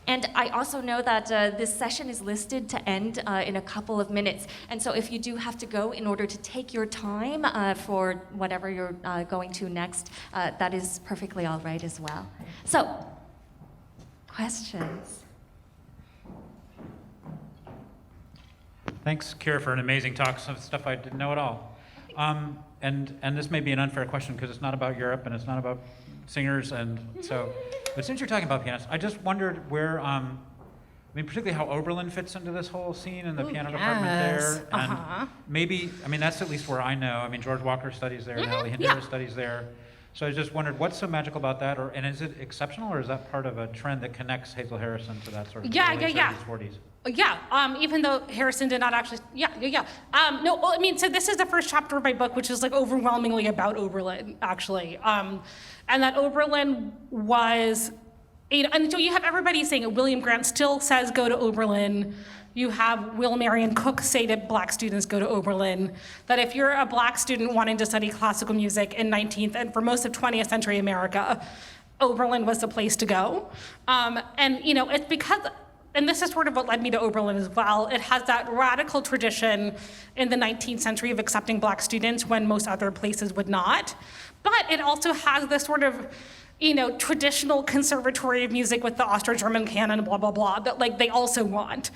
And I also know that this session is listed to end in a couple of minutes. And so if you do have to go in order to take your time for whatever you're going to next, that is perfectly all right as well. So, questions? Thanks, Kira, for an amazing talk. Some stuff I didn't know at all. And this may be an unfair question because it's not about Europe and it's not about singers, and so, but since you're talking about pianists, I just wondered where, I mean, particularly how Oberlin fits into this whole scene and the piano department there, and maybe, I mean, that's at least where I know. I mean, George Walker studies there, and Ali Handera studies there. So I just wondered, what's so magical about that, and is it exceptional, or is that part of a trend that connects Hazel Harrison to that sort of early 30s, 40s? Yeah, even though Harrison did not actually, no, well, I mean, so this is the first chapter of my book, which is like overwhelmingly about Oberlin, actually. And that Oberlin was, and so you have everybody saying it. William Grant still says go to Oberlin. You have Will Marion Cook say to black students go to Oberlin, that if you're a black student wanting to study classical music in 19th and for most of 20th century America, Oberlin was the place to go. And it's because, and this is sort of what led me to Oberlin as well, it has that radical tradition in the 19th century of accepting black students when most other places would not. But it also has this sort of, traditional conservatory of music with the Austro-German canon, blah, blah, blah, that like they also want,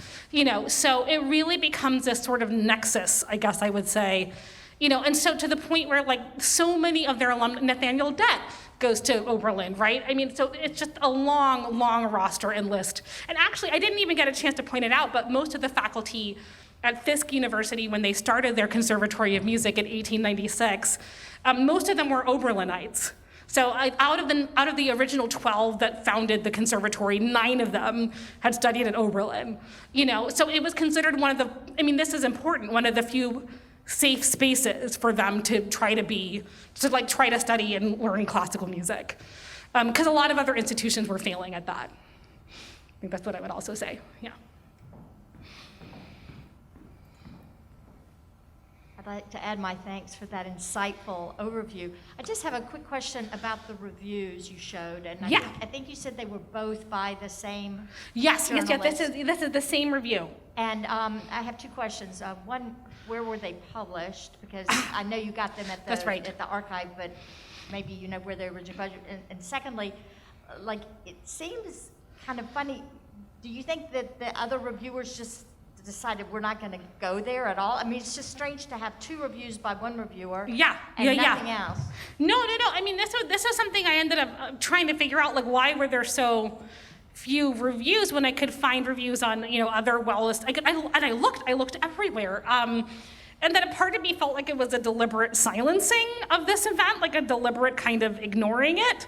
So it really becomes this sort of nexus, I guess I would say, and so to the point where like so many of their alumni, Nathaniel Dett goes to Oberlin, right? I mean, so it's just a long, long roster and list. And actually, I didn't even get a chance to point it out, but most of the faculty at Fisk University, when they started their Conservatory of Music in 1896, most of them were Oberlinites. So out of the original 12 that founded the conservatory, 9 of them had studied at Oberlin. So it was considered one of the, this is important, one of the few safe spaces for them to try to study and learn classical music. Because a lot of other institutions were failing at that. I think that's what I would also say, yeah. I'd like to add my thanks for that insightful overview. I just have a quick question about the reviews you showed, and I think you said they were both by the same journalist. This is the same review. And I have 2 questions. One, where were they published? Because I know you got them at the That's right. at the archive, but maybe you know where they were originally published. And secondly, like it seems kind of funny. Do you think that the other reviewers just decided we're not going to go there at all? I mean, it's just strange to have 2 reviews by one reviewer and nothing else. No. I mean, this is something I ended up trying to figure out, like, why were there so few reviews when I could find reviews on, other well-listed, I looked everywhere. And then a part of me felt like it was a deliberate silencing of this event, like a deliberate kind of ignoring it.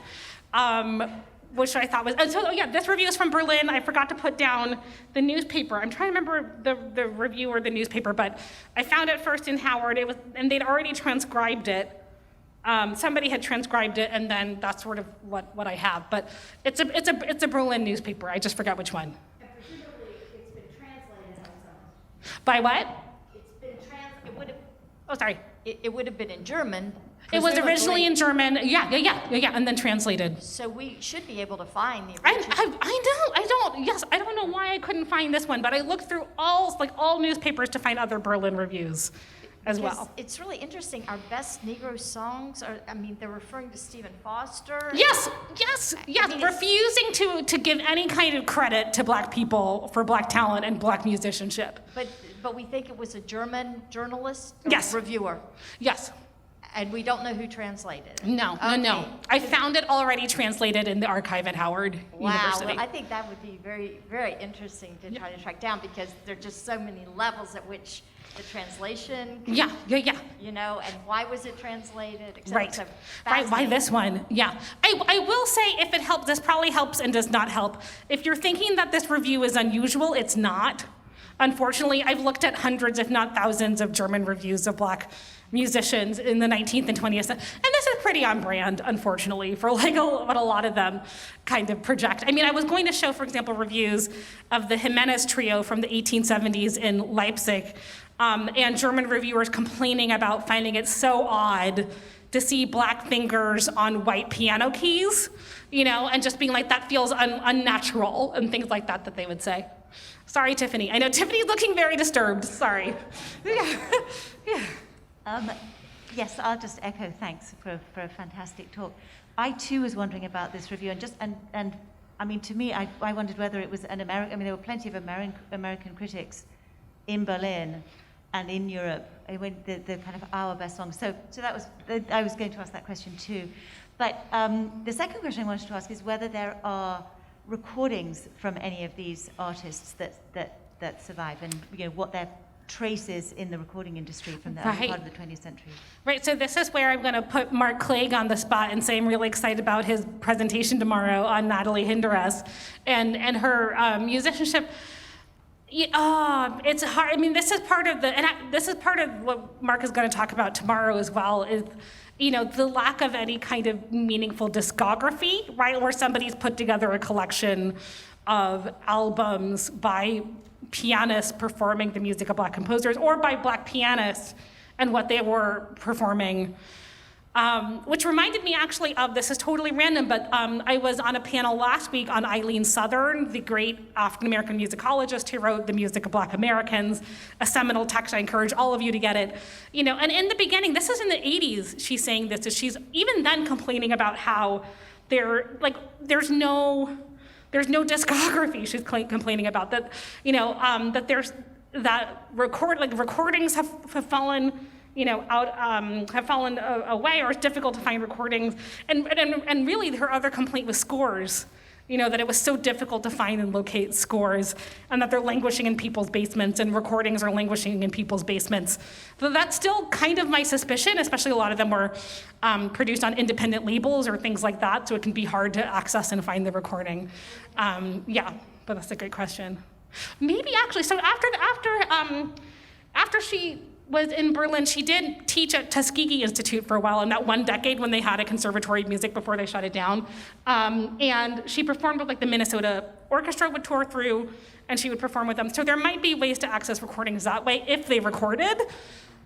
Which I thought was, this review is from Berlin. I forgot to put down the newspaper. I'm trying to remember the review or the newspaper, but I found it first in Howard. And they'd already transcribed it. Somebody had transcribed it, and then that's sort of what I have. But it's a Berlin newspaper. I just forgot which one. And presumably it's been translated also. By what? It's been it would have. Oh, sorry. It would have been in German. It was originally in German, and then translated. So we should be able to find the I original. don't know why I couldn't find this one, but I looked through all newspapers to find other Berlin reviews. as Because well. it's really interesting. Our best Negro songs are, I mean, they're referring to Stephen Foster. Yes, I mean, refusing to give any kind of credit to Black people for Black talent and Black musicianship. But we think it was a German journalist, or Yes. reviewer, Yes. and we don't know who translated it. No. Okay. I found it already translated in the archive at Howard Wow, University. well, I think that would be very, very interesting to try to track down, because there are just so many levels at which the translation, Yeah. you know, and why was it translated, et cetera. Right. So Right. Why fascinating. this one? Yeah. I will say, if it helps, this probably helps and does not help. If you're thinking that this review is unusual, it's not. Unfortunately, I've looked at hundreds, if not thousands, of German reviews of Black musicians in the 19th and 20th century. And this is pretty on brand, unfortunately, for like what a lot of them kind of project. I mean, I was going to show, for example, reviews of the Jimenez Trio from the 1870s in Leipzig, and German reviewers complaining about finding it so odd to see Black fingers on white piano keys, you know, and just being like, that feels unnatural, and things like that they would say. Sorry, Tiffany. I know Tiffany's looking very disturbed. Sorry. Yeah. Yes, I'll just echo thanks for a fantastic talk. I too was wondering about this review, and I mean, to me, I wondered whether it was an American. I mean, there were plenty of American critics in Berlin and in Europe. When the kind of our best songs. So that was I was going to ask that question too, but the second question I wanted to ask is whether there are recordings from any of these artists that survive, and you know what their traces in the recording industry from the early part of the 20th century. Right, so this is where I'm going to put Mark Clegg on the spot and say I'm really excited about his presentation tomorrow on Natalie Hinderace and her musicianship. It's hard. I mean, this is part of this is part of what Mark is going to talk about tomorrow as well. Is the lack of any kind of meaningful discography, right? Where somebody's put together a collection of albums by pianists performing the music of Black composers, or by Black pianists and what they were performing. Which reminded me actually of, this is totally random, but I was on a panel last week on Eileen Southern, the great African-American musicologist who wrote The Music of Black Americans, a seminal text. I encourage all of you to get it. And in the beginning, this is in the 80s, she's saying this, is she's even then complaining about how there's no discography. She's complaining about that, that there's that recordings have fallen, have fallen away, or it's difficult to find recordings. And really her other complaint was scores, that it was so difficult to find and locate scores, and that they're languishing in people's basements, and recordings are languishing in people's basements. So that's still kind of my suspicion, especially a lot of them were produced on independent labels or things like that, so it can be hard to access and find the recording. But that's a great question. Maybe actually, so after she was in Berlin, she did teach at Tuskegee Institute for a while in that one decade when they had a conservatory of music before they shut it down. And she performed with the Minnesota Orchestra would tour through, and she would perform with them. So there might be ways to access recordings that way if they recorded.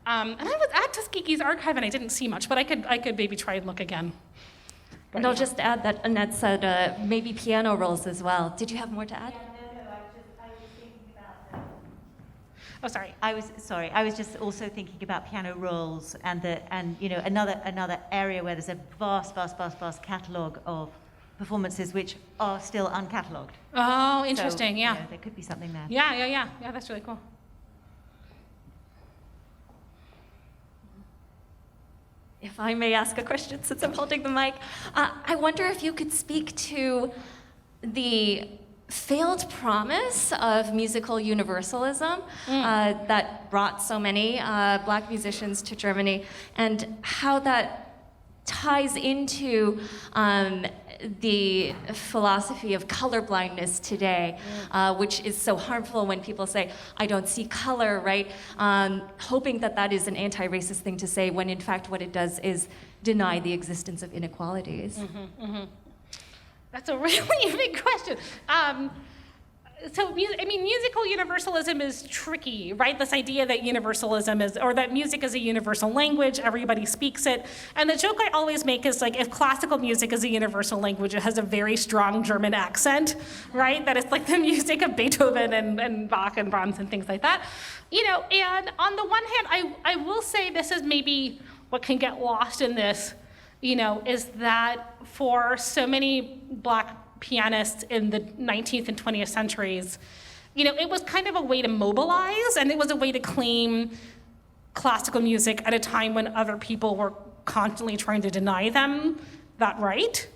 And I was at Tuskegee's archive and I didn't see much, but I could maybe try and look again. And I'll just add that Annette said maybe piano rolls as well. Did you have more to add? I was thinking about Oh, sorry. I was just also thinking about piano rolls and another area where there's a vast catalogue of performances which are still uncatalogued. Oh, interesting. So, yeah. There could be something there. Yeah. That's really cool. If I may ask a question since I'm holding the mic, I wonder if you could speak to the failed promise of musical universalism that brought so many Black musicians to Germany, and how that ties into the philosophy of colorblindness today, which is so harmful when people say, I don't see color, right? Hoping that is an anti-racist thing to say, when in fact what it does is deny the existence of inequalities. That's a really big question. musical universalism is tricky, right? This idea that universalism is, or that music is a universal language, everybody speaks it. And the joke I always make is like, if classical music is a universal language, it has a very strong German accent, right? That it's like the music of Beethoven and Bach and Brahms and things like that. And on the one hand, I will say this is maybe what can get lost in this, is that for so many Black pianists in the 19th and 20th centuries, it was kind of a way to mobilize, and it was a way to claim classical music at a time when other people were constantly trying to deny them that right.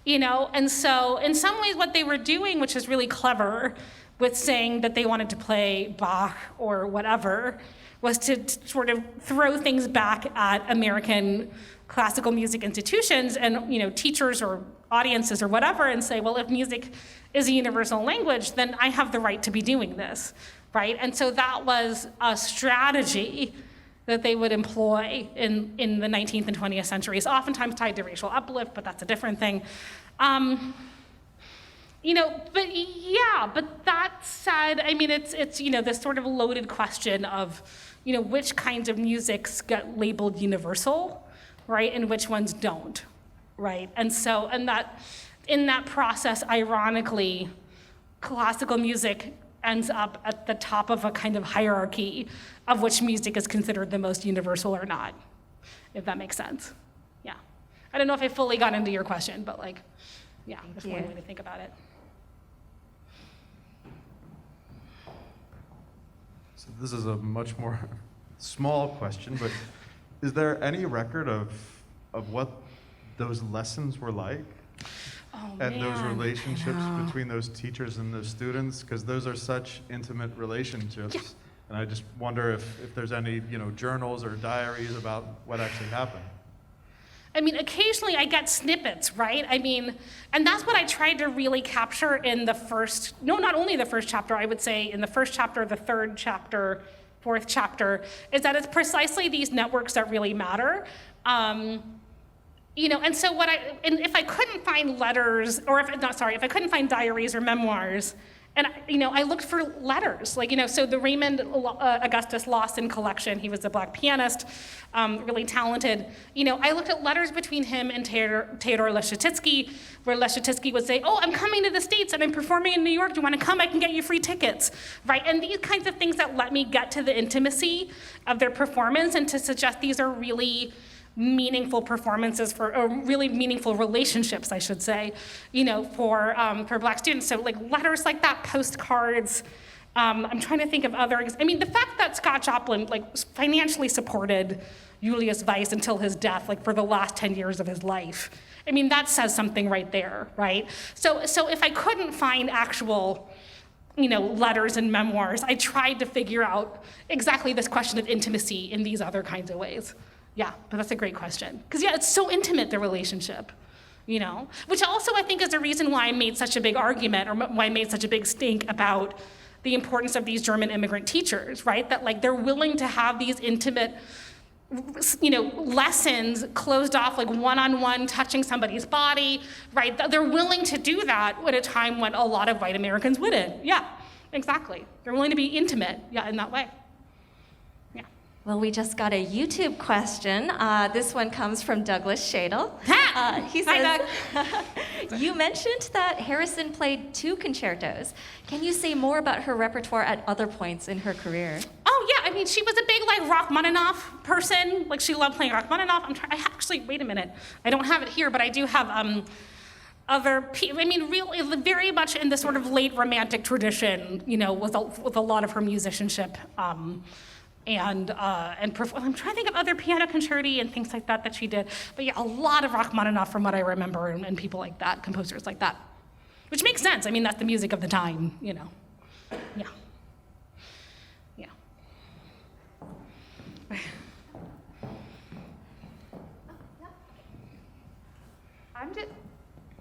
And so in some ways what they were doing, which is really clever, with saying that they wanted to play Bach or whatever, was to sort of throw things back at American classical music institutions and teachers or audiences or whatever, and say, well, if music is a universal language, then I have the right to be doing this, right? And so that was a strategy that they would employ in the 19th and 20th centuries, oftentimes tied to racial uplift, but that's a different thing. But that said, it's this sort of loaded question of, which kinds of musics get labeled universal, right, and which ones don't, right? And that in that process, ironically, classical music ends up at the top of a kind of hierarchy of which music is considered the most universal or not, if that makes sense. Yeah. I don't know if I fully got into your question, but that's one way to think about it. So this is a much more small question, but is there any record of what those lessons were like? And those relationships between those teachers and those students, because those are such intimate relationships. Yeah. And I just wonder if there's any, journals or diaries about what actually happened. Occasionally I get snippets, right? And that's what I tried to really capture in not only the first chapter, I would say in the first chapter, the third chapter, fourth chapter, is that it's precisely these networks that really matter. And so if I couldn't find letters, or if I couldn't find diaries or memoirs, and I looked for letters, so the Raymond Augustus Lawson collection, he was a Black pianist, really talented. I looked at letters between him and Theodore Leschetizky, where Leschetizky would say, oh, I'm coming to the States and I'm performing in New York, do you want to come? I can get you free tickets, right? And these kinds of things that let me get to the intimacy of their performance and to suggest these are really meaningful performances or really meaningful relationships, I should say, for Black students. So letters like that, postcards. I'm trying to think of other. The fact that Scott Joplin financially supported Julius Weiss until his death, for the last 10 years of his life. That says something right there, right? So if I couldn't find actual letters and memoirs, I tried to figure out exactly this question of intimacy in these other kinds of ways. Yeah, but that's a great question. Because it's so intimate, the relationship, Which also I think is the reason why I made such a big argument, or why I made such a big stink about the importance of these German immigrant teachers, right? That they're willing to have these intimate, lessons closed off, one-on-one, touching somebody's body, right? They're willing to do that at a time when a lot of white Americans wouldn't. Yeah, exactly. They're willing to be intimate, in that way. Well, we just got a YouTube question. This one comes from Douglas Shadle. He says, you mentioned that Harrison played 2 concertos. Can you say more about her repertoire at other points in her career? Oh, yeah. She was a big, Rachmaninoff person. She loved playing Rachmaninoff. Wait a minute. I don't have it here, but I do have really very much in the sort of late Romantic tradition, with a lot of her musicianship. And I'm trying to think of other piano concerti and things like that she did. But yeah, a lot of Rachmaninoff from what I remember, and people like that, composers like that. Which makes sense. That's the music of the time, Yeah. Yeah.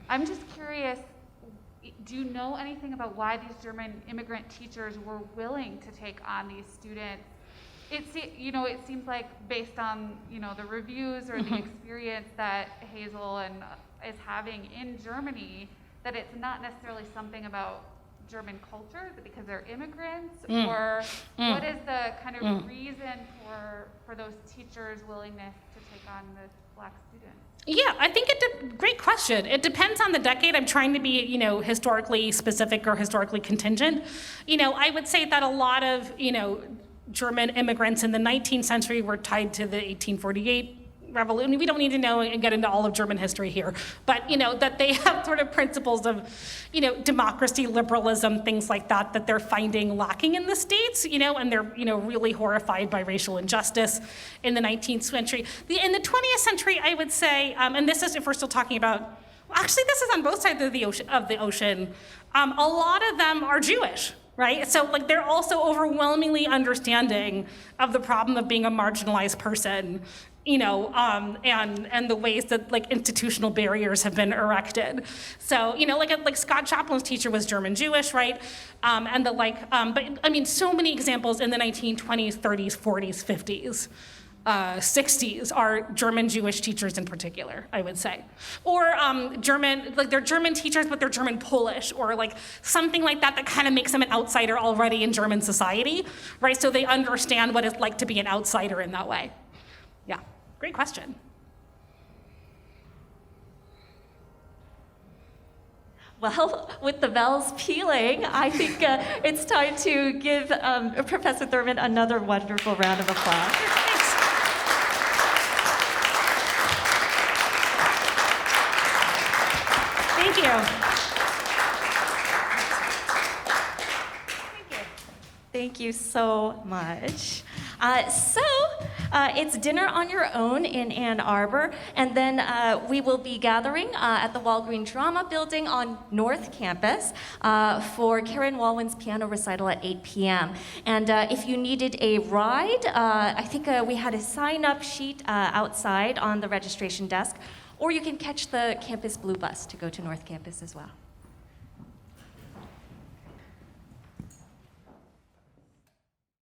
I'm just curious, do you know anything about why these German immigrant teachers were willing to take on these students? It seems like based on, the reviews or the experience that Hazel is having in Germany, that it's not necessarily something about German culture? Is it because they're immigrants? Or what is the kind of reason for those teachers' willingness to take on this Black student? Yeah, I think great question. It depends on the decade. I'm trying to be, historically specific or historically contingent. I would say that a lot of, German immigrants in the 19th century were tied to the 1848 revolution. We don't need to know and get into all of German history here, but that they have sort of principles of, democracy, liberalism, things like that they're finding lacking in the States, and they're, really horrified by racial injustice in the 19th century. In the 20th century, I would say, and this is if we're still talking about, well, actually this is on both sides of the ocean, a lot of them are Jewish. Right? So they're also overwhelmingly understanding of the problem of being a marginalized person, and the ways that institutional barriers have been erected. So, like Scott Chaplin's teacher was German Jewish, right? And but I mean, so many examples in the 1920s, 30s, 40s, 50s. 60s are German Jewish teachers in particular, I would say. Or German, they're German teachers, but they're German Polish, or something like that kind of makes them an outsider already in German society, right? So they understand what it's like to be an outsider in that way. Yeah, great question. Well, with the bells pealing, I think it's time to give Professor Thurman another wonderful round of applause. Thanks. Thank you. Thank you so much. It's dinner on your own in Ann Arbor, and then we will be gathering at the Walgreen Drama Building on North Campus for Karen Walwyn's piano recital at 8 p.m. And if you needed a ride, I think we had a sign-up sheet outside on the registration desk, or you can catch the Campus Blue Bus to go to North Campus as well.